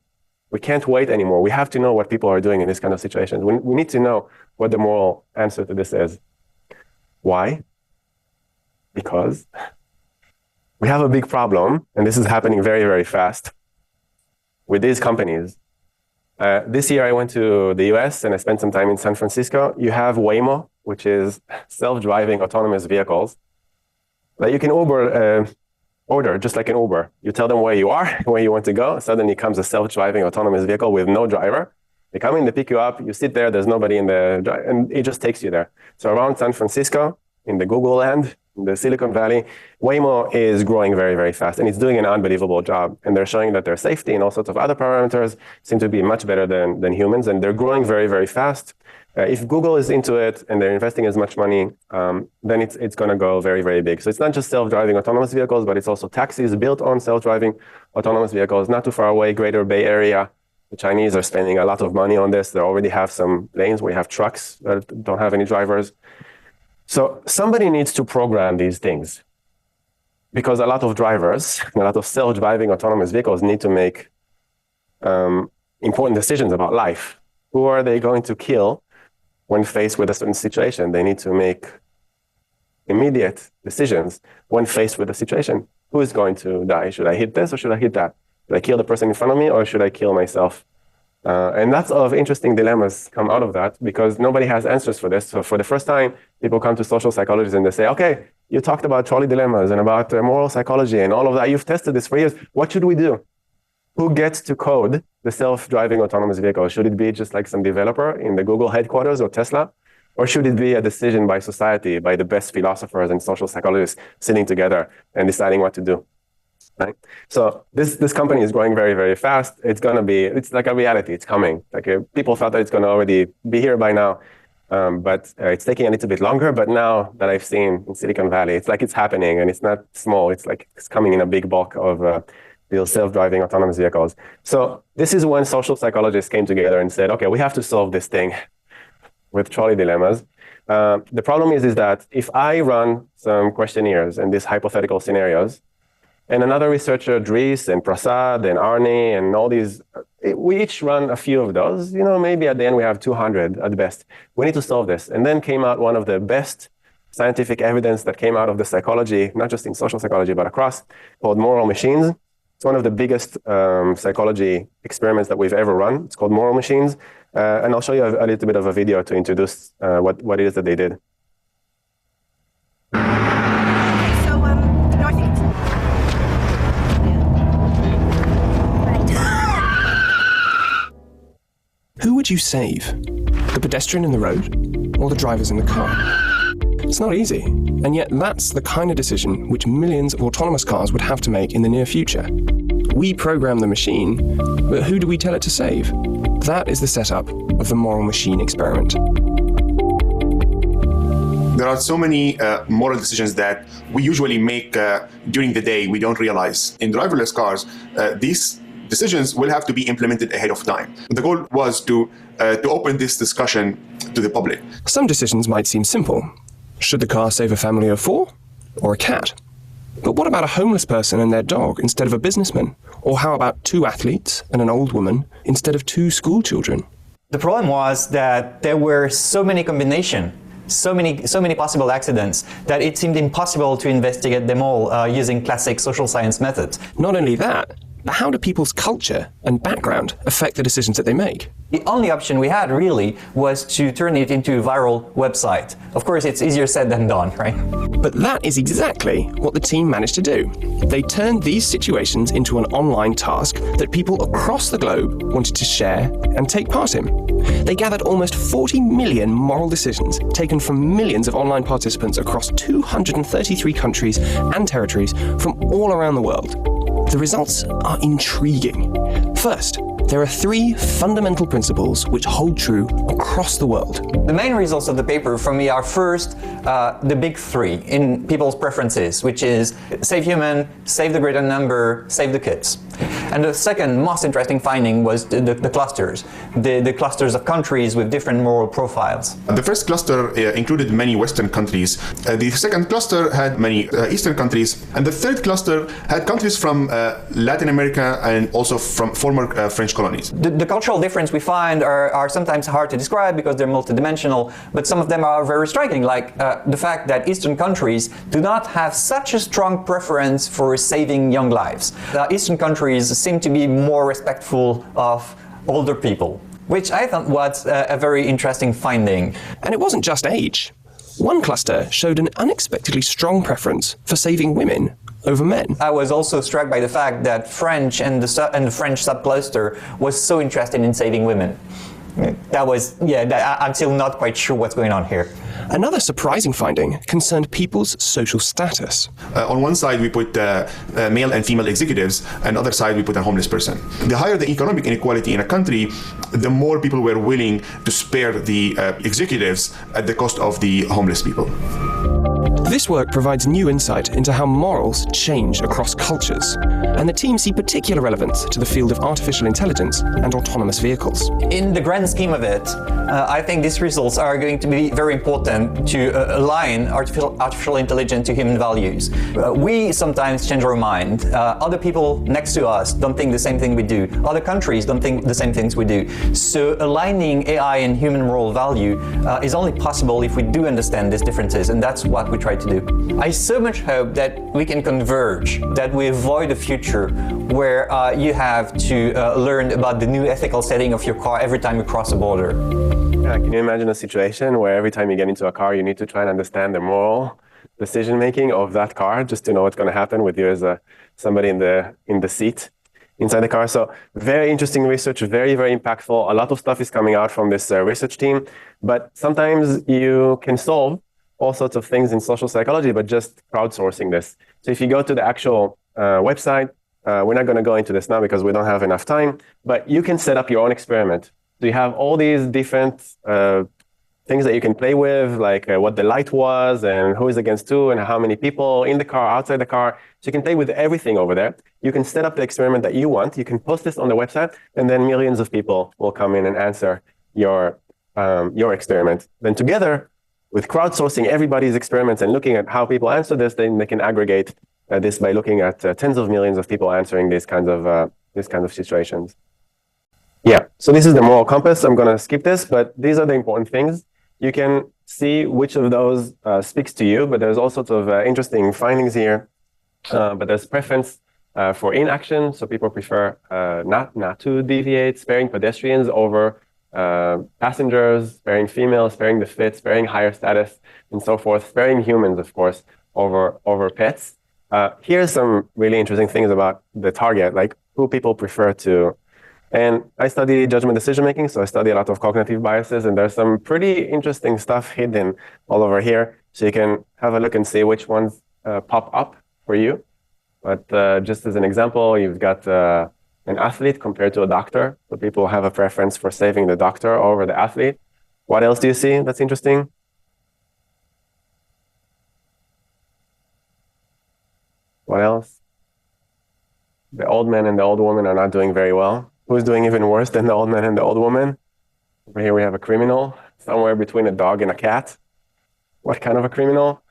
We can't wait anymore. We have to know what people are doing in this kind of situations. We need to know what the moral answer to this is. Why? Because we have a big problem, and this is happening very, very fast with these companies. This year I went to the US and I spent some time in San Francisco. You have Waymo, which is self-driving autonomous vehicles that you can order just like an Uber. You tell them where you are, where you want to go. Suddenly comes a self-driving autonomous vehicle with no driver. They come in, they pick you up, you sit there, there's nobody in the, and it just takes you there. So around San Francisco, in the Google land, in the Silicon Valley, Waymo is growing very, very fast, and it's doing an unbelievable job. And they're showing that their safety and all sorts of other parameters seem to be much better than humans, and they're growing very, very fast. If Google is into it and they're investing as much money, then it's going to go very, very big. So it's not just self-driving autonomous vehicles, but it's also taxis built on self-driving autonomous vehicles. Not too far away, Greater Bay Area, the Chinese are spending a lot of money on this. They already have some lanes where you have trucks that don't have any drivers. So somebody needs to program these things, because a lot of drivers, a lot of self-driving autonomous vehicles need to make important decisions about life. Who are they going to kill when faced with a certain situation? They need to make immediate decisions when faced with a situation. Who is going to die? Should I hit this or should I hit that? Should I kill the person in front of me or should I kill myself? And lots of interesting dilemmas come out of that, because nobody has answers for this. So for the first time, people come to social psychologists and they say, okay, you talked about trolley dilemmas and about moral psychology and all of that. You've tested this for years. What should we do? Who gets to code the self-driving autonomous vehicle? Should it be just like some developer in the Google headquarters or Tesla? Or should it be a decision by society, by the best philosophers and social psychologists sitting together and deciding what to do? Right? So this company is growing very, very fast. It's like a reality. It's coming. Like people thought that it's going to already be here by now, but it's taking a little bit longer. But now that I've seen in Silicon Valley, it's like it's happening, and it's not small. It's like it's coming in a big bulk of these self-driving autonomous vehicles. So this is when social psychologists came together and said, okay, we have to solve this thing with trolley dilemmas. The problem is that if I run some questionnaires and these hypothetical scenarios, and another researcher, Dries and Prasad and Arne and all these, we each run a few of those. Maybe at the end we have 200 at best. We need to solve this. And then came out one of the best scientific evidence that came out of the psychology, not just in social psychology, but across, called Moral Machines. It's one of the biggest psychology experiments that we've ever run. It's called Moral Machines. And I'll show you a little bit of a video to introduce what it is that they did. Who would you save? The pedestrian in the road or the drivers in the car? It's not easy, and yet that's the kind of decision which millions of autonomous cars would have to make in the near future. We program the machine, but who do we tell it to save? That is the setup of the moral machine experiment. There are so many moral decisions that we usually make during the day we don't realize. In driverless cars, these decisions will have to be implemented ahead of time. The goal was to open this discussion to the public. Some decisions might seem simple. Should the car save a family of 4 or a cat? But what about a homeless person and their dog instead of a businessman? Or how about 2 athletes and an old woman instead of 2 school children? The problem was that there were so many combinations, so many possible accidents, that it seemed impossible to investigate them all using classic social science methods. Not only that, but how do people's culture and background affect the decisions that they make? The only option we had really was to turn it into a viral website. Of course, it's easier said than done, right? But that is exactly what the team managed to do. They turned these situations into an online task that people across the globe wanted to share and take part in. They gathered almost 40 million moral decisions taken from millions of online participants across 233 countries and territories from all around the world. The results are intriguing. First, there are 3 fundamental principles which hold true across the world. The main results of the paper for me are first, the big 3 in people's preferences, which is save human, save the greater number, save the kids. And the second most interesting finding was the clusters, the clusters of countries with different moral profiles. The first cluster included many Western countries. The second cluster had many Eastern countries. And the third cluster had countries from Latin America and also from former French colonies. The cultural difference we find are sometimes hard to describe because they're multidimensional, but some of them are very striking, like the fact that Eastern countries do not have such a strong preference for saving young lives. Eastern countries seem to be more respectful of older people, which I thought was a very interesting finding. And it wasn't just age. One cluster showed an unexpectedly strong preference for saving women over men. I was also struck by the fact that French and the French subcluster was so interested in saving women. That was, I'm still not quite sure what's going on here. Another surprising finding concerned people's social status. On one side, we put male and female executives, and other side, we put a homeless person. The higher the economic inequality in a country, the more people were willing to spare the executives at the cost of the homeless people. This work provides new insight into how morals change across cultures, and the team see particular relevance to the field of artificial intelligence and autonomous vehicles. In the grand scheme of it, I think these results are going to be very important to align artificial intelligence to human values. We sometimes change our mind. Other people next to us don't think the same thing we do. Other countries don't think the same things we do. So aligning AI and human moral value is only possible if we do understand these differences, and that's what we try to do. I so much hope that we can converge, that we avoid a future where you have to learn about the new ethical setting of your car every time you cross a border. Yeah, can you imagine a situation where every time you get into a car, you need to try and understand the moral decision-making of that car just to know what's going to happen with you as somebody in the seat inside the car. So very interesting research, very, very impactful. A lot of stuff is coming out from this research team, but sometimes you can solve all sorts of things in social psychology, but just crowdsourcing this. So if you go to the actual website, we're not going to go into this now because we don't have enough time, but you can set up your own experiment. So you have all these different things that you can play with, like what the light was and who is against who and how many people in the car, outside the car. So you can play with everything over there. You can set up the experiment that you want. You can post this on the website, and then millions of people will come in and answer your experiment. Then together, with crowdsourcing everybody's experiments and looking at how people answer this, then they can aggregate this by looking at tens of millions of people answering these kinds of situations. Yeah, so this is the moral compass. I'm going to skip this, but these are the important things. You can see which of those speaks to you, but there's all sorts of interesting findings here. But there's preference for inaction, so people prefer not to deviate, sparing pedestrians over passengers, sparing females, sparing the fit, sparing higher status, and so forth, sparing humans, of course, over pets. Here's some really interesting things about the target, like who people prefer to. And I study judgment decision-making, so I study a lot of cognitive biases, and there's some pretty interesting stuff hidden all over here. So you can have a look and see which ones pop up for you. But just as an example, you've got an athlete compared to a doctor. So people have a preference for saving the doctor over the athlete. What else do you see that's interesting? What else? The old man and the old woman are not doing very well. Who's doing even worse than the old man and the old woman? Over here we have a criminal, somewhere between a dog and a cat. What kind of a criminal?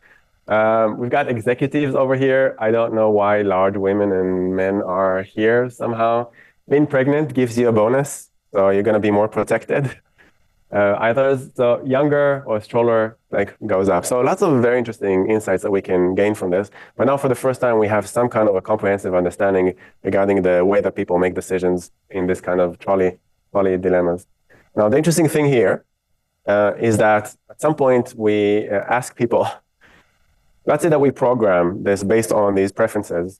We've got executives over here. I don't know why large women and men are here somehow. Being pregnant gives you a bonus, so you're going to be more protected. Either so younger or stroller goes up. So lots of very interesting insights that we can gain from this. But now for the first time, we have some kind of a comprehensive understanding regarding the way that people make decisions in this kind of trolley dilemmas. Now, the interesting thing here is that at some point we ask people, let's say that we program this based on these preferences.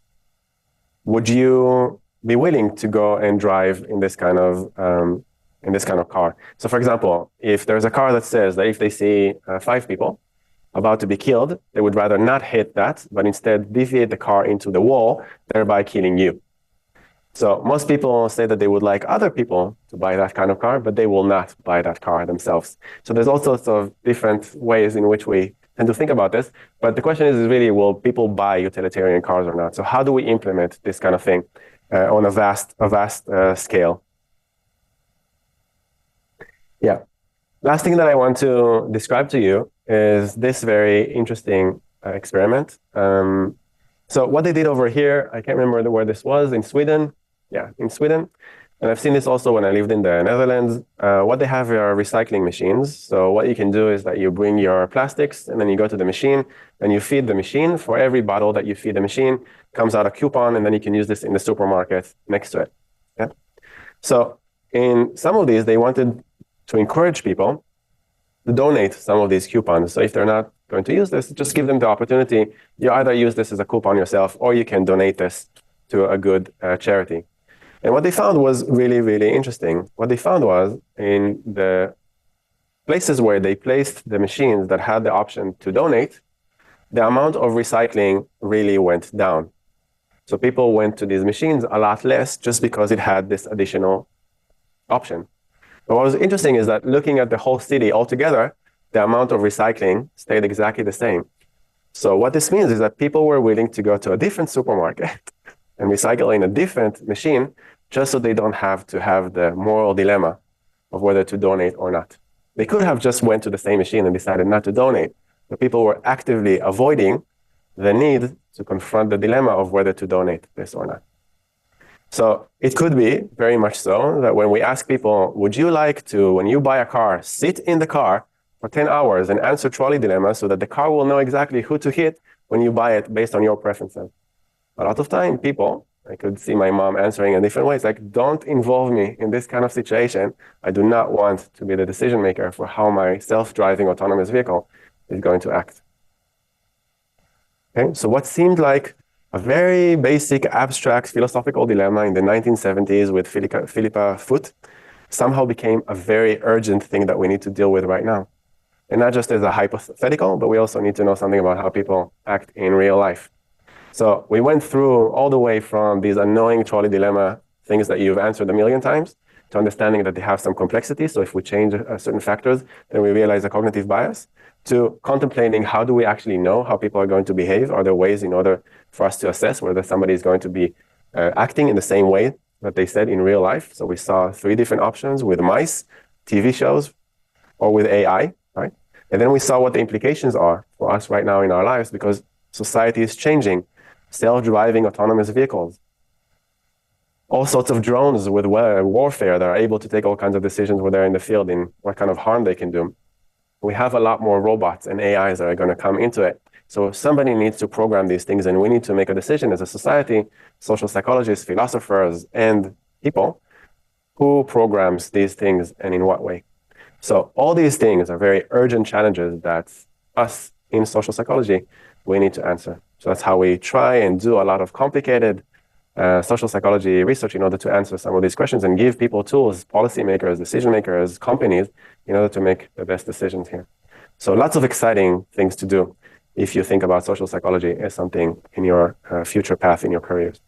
Would you be willing to go and drive in this kind of in this kind of car. So for example, if there's a car that says that if they see 5 people about to be killed, they would rather not hit that, but instead deviate the car into the wall, thereby killing you. So most people say that they would like other people to buy that kind of car, but they will not buy that car themselves. So there's all sorts of different ways in which we tend to think about this. But the question is really, will people buy utilitarian cars or not? So how do we implement this kind of thing on a vast scale? Yeah. Last thing that I want to describe to you is this very interesting experiment. So what they did over here, I can't remember where this was, in Sweden. Yeah, in Sweden. And I've seen this also when I lived in the Netherlands. What they have are recycling machines. So what you can do is that you bring your plastics and then you go to the machine and you feed the machine. For every bottle that you feed the machine, comes out a coupon, and then you can use this in the supermarket next to it. Yeah? So in some of these, they wanted to encourage people to donate some of these coupons. So if they're not going to use this, just give them the opportunity. You either use this as a coupon yourself, or you can donate this to a good charity. And what they found was really, really interesting. What they found was in the places where they placed the machines that had the option to donate, the amount of recycling really went down. So people went to these machines a lot less just because it had this additional option. But what was interesting is that looking at the whole city altogether, the amount of recycling stayed exactly the same. So what this means is that people were willing to go to a different supermarket and recycle in a different machine just so they don't have to have the moral dilemma of whether to donate or not. They could have just went to the same machine and decided not to donate, but people were actively avoiding the need to confront the dilemma of whether to donate this or not. So it could be very much so that when we ask people, would you like to, when you buy a car, sit in the car for 10 hours and answer trolley dilemmas so that the car will know exactly who to hit when you buy it based on your preferences? A lot of time, people, I could see my mom answering in different ways, like, don't involve me in this kind of situation. I do not want to be the decision maker for how my self-driving autonomous vehicle is going to act. Okay, so what seemed like a very basic, abstract philosophical dilemma in the 1970s with Philippa Foot somehow became a very urgent thing that we need to deal with right now. And not just as a hypothetical, but we also need to know something about how people act in real life. So we went through all the way from these annoying trolley dilemma things that you've answered a million times to understanding that they have some complexity. So if we change certain factors, then we realize a cognitive bias, to contemplating how do we actually know how people are going to behave? Are there ways in order for us to assess whether somebody is going to be acting in the same way that they said in real life? So we saw 3 different options with mice, TV shows, or with AI, right? And then we saw what the implications are for us right now in our lives because society is changing. Self-driving autonomous vehicles, all sorts of drones with warfare that are able to take all kinds of decisions when they're in the field in what kind of harm they can do. We have a lot more robots and AIs that are going to come into it. So somebody needs to program these things, and we need to make a decision as a society, social psychologists, philosophers, and people, who programs these things and in what way. So all these things are very urgent challenges that us in social psychology, we need to answer. So that's how we try and do a lot of complicated social psychology research in order to answer some of these questions and give people tools, policymakers, decision makers, companies, in order to make the best decisions here. So lots of exciting things to do if you think about social psychology as something in your future path in your careers.